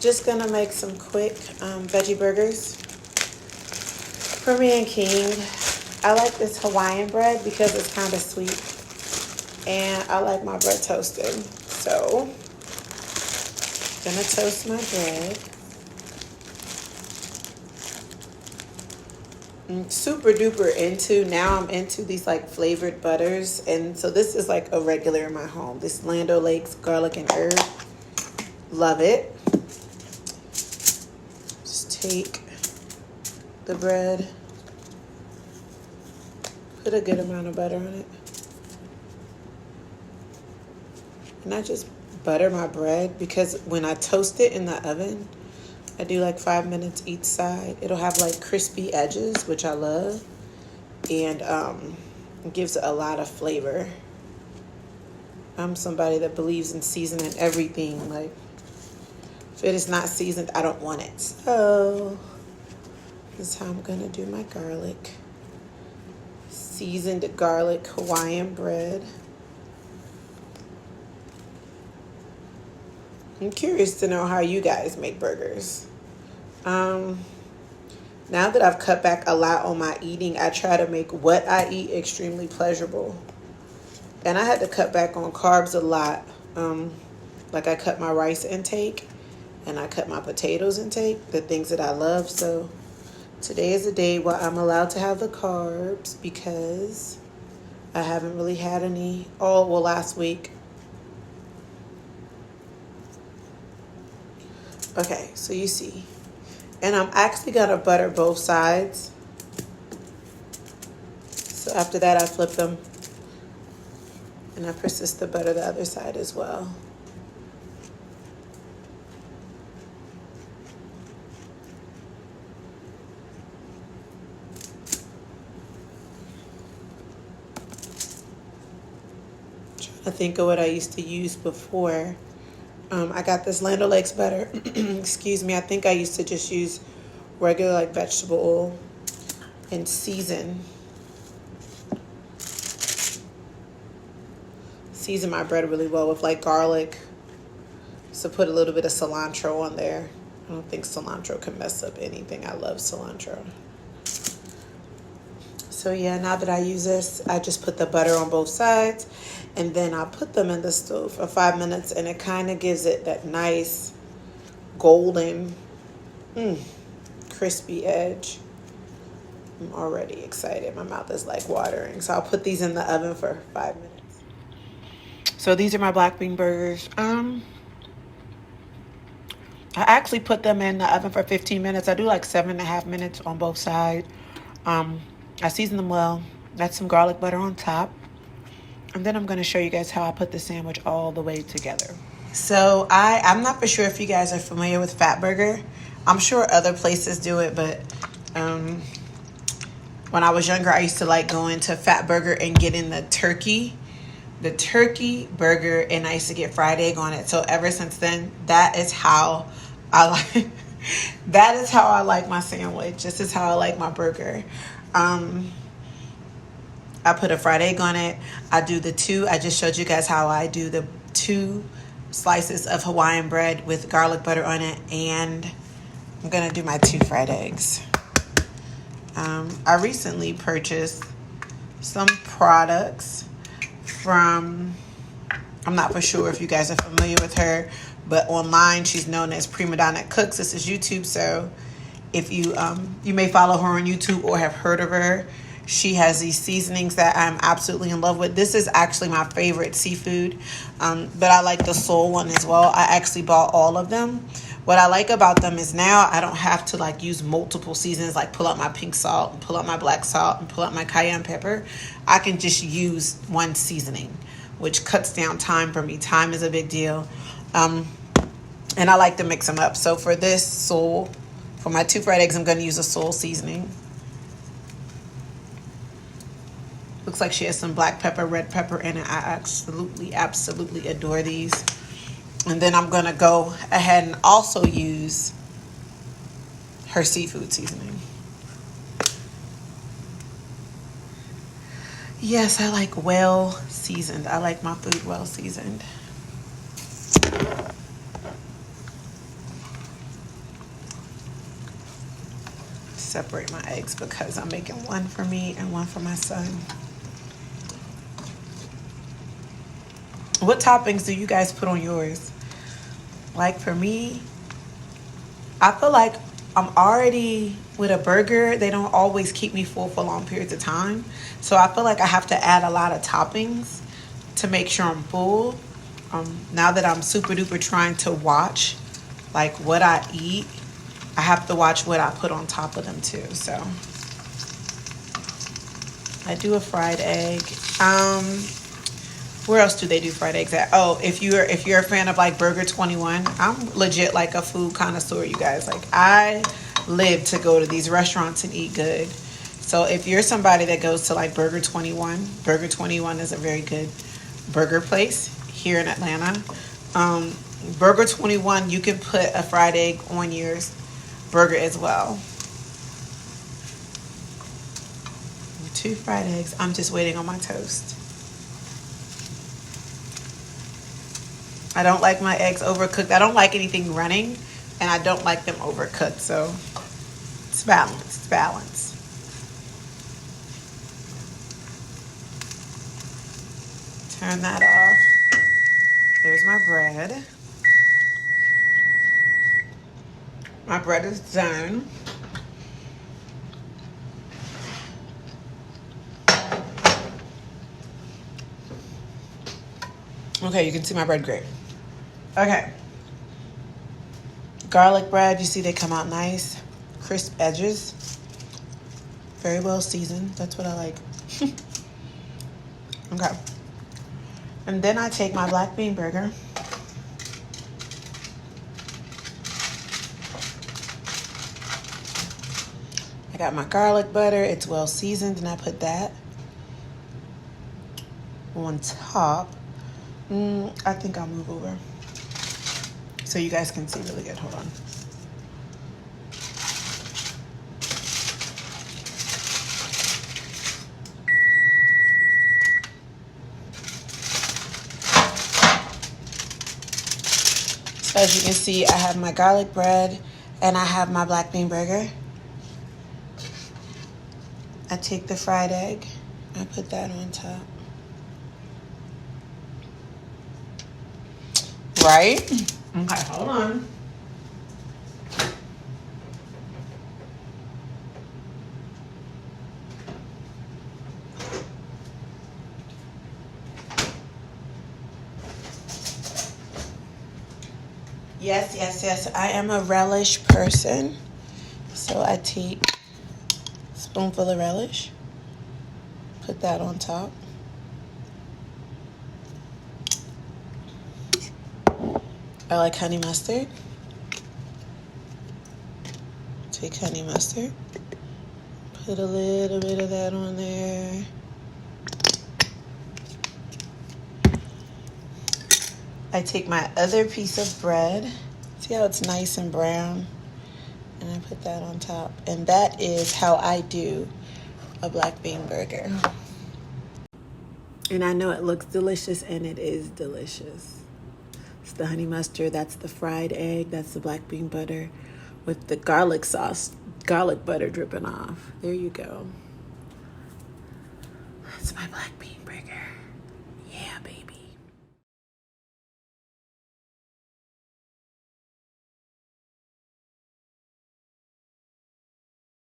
Just gonna make some quick veggie burgers for me and King. I like this Hawaiian bread because it's kind of sweet, and I like my bread toasted. So, gonna toast my bread. I'm super duper into, now I'm into these like flavored butters, and so this is like a regular in my home. This Land O'Lakes garlic and herb. Love it. Just take the bread, put a good amount of butter on it, and I just butter my bread because when I toast it in the oven, I do like 5 minutes each side. It'll have like crispy edges, which I love, and it gives it a lot of flavor. I'm somebody that believes in seasoning everything. Like, if it is not seasoned, I don't want it. So this is how I'm gonna do my garlic. Seasoned garlic Hawaiian bread. I'm curious to know how you guys make burgers. Now that I've cut back a lot on my eating, I try to make what I eat extremely pleasurable. And I had to cut back on carbs a lot. Like I cut my rice intake and I cut my potatoes intake, the things that I love. So today is a day where I'm allowed to have the carbs because I haven't really had any last week. Okay, so you see. And I'm actually gonna butter both sides. So after that, I flip them and I persist to butter the other side as well. I think of what I used to use before. I got this Land O'Lakes butter. Excuse me. I think I used to just use regular like vegetable oil and season my bread really well with like garlic. So put a little bit of cilantro on there. I don't think cilantro can mess up anything. I love cilantro. So yeah, now that I use this, I just put the butter on both sides, and then I'll put them in the stove for 5 minutes, and it kind of gives it that nice golden, crispy edge. I'm already excited. My mouth is like watering. So I'll put these in the oven for 5 minutes. So these are my black bean burgers. I actually put them in the oven for 15 minutes. I do like 7.5 minutes on both sides. I season them well. That's some garlic butter on top. And then I'm going to show you guys how I put the sandwich all the way together. So I'm not for sure if you guys are familiar with Fatburger. I'm sure other places do it, but when I was younger, I used to like going to Fatburger and getting the turkey burger, and I used to get fried egg on it. So ever since then, that is how I like my sandwich. This is how I like my burger. I put a fried egg on it. I just showed you guys how I do the 2 slices of Hawaiian bread with garlic butter on it, and I'm gonna do my 2 fried eggs. I recently purchased some products from, I'm not for sure if you guys are familiar with her, but online she's known as Prima Donna Cooks. This is YouTube, so if you may follow her on YouTube or have heard of her. She has these seasonings that I'm absolutely in love with. This is actually my favorite seafood, but I like the sole one as well. I actually bought all of them. What I like about them is now I don't have to like use multiple seasonings, like pull out my pink salt and pull out my black salt and pull out my cayenne pepper. I can just use one seasoning, which cuts down time for me. Time is a big deal. And I like to mix them up. So for this sole, for my 2 fried eggs, I'm going to use a sole seasoning. Looks like she has some black pepper, red pepper in it. I absolutely adore these. And then I'm going to go ahead and also use her seafood seasoning. Yes, I like well seasoned. I like my food well seasoned. separate my eggs because I'm making one for me and one for my son. What toppings do you guys put on yours? Like for me, I feel like I'm already with a burger. They don't always keep me full for long periods of time. So I feel like I have to add a lot of toppings to make sure I'm full. Now that I'm super duper trying to watch like what I eat, I have to watch what I put on top of them too. So I do a fried egg. Where else do they do fried eggs at? Oh, if you're a fan of like 𝗁𝗚𝗚𝗏, I'm legit like a food connoisseur, you guys. Like I live to go to these restaurants and eat good. So if you're somebody that goes to like 𝗁𝗚𝗏, 𝗁𝗚𝗏 is a very good burger place here in Atlanta. 𝗁𝗚𝗏, you can put a fried egg on your burger as well. 2 fried eggs. I'm just waiting on my toast. I don't like my eggs overcooked. I don't like anything running, and I don't like them overcooked. So it's balanced. It's balanced. Turn that off. There's my bread. My bread is done. Okay, you can see my bread great. Okay. Garlic bread, you see they come out nice. Crisp edges. Very well seasoned. That's what I like. Okay. And then I take my black bean burger. I got my garlic butter. It's well seasoned, and I put that on top. I think I'll move over so you guys can see really good. Hold on. So as you can see, I have my garlic bread and I have my black bean burger. I take the fried egg. I put that on top. Right? Okay, hold on. Yes. I am a relish person. So I take a spoonful of relish. Put that on top. I like honey mustard. Take honey mustard. Put a little bit of that on there. I take my other piece of bread. See how it's nice and brown? And I put that on top. And that is how I do a black bean burger. And I know it looks delicious, and it is delicious. It's the honey mustard, that's the fried egg, that's the black bean butter with the garlic sauce, garlic butter dripping off. There you go. That's my black bean burger.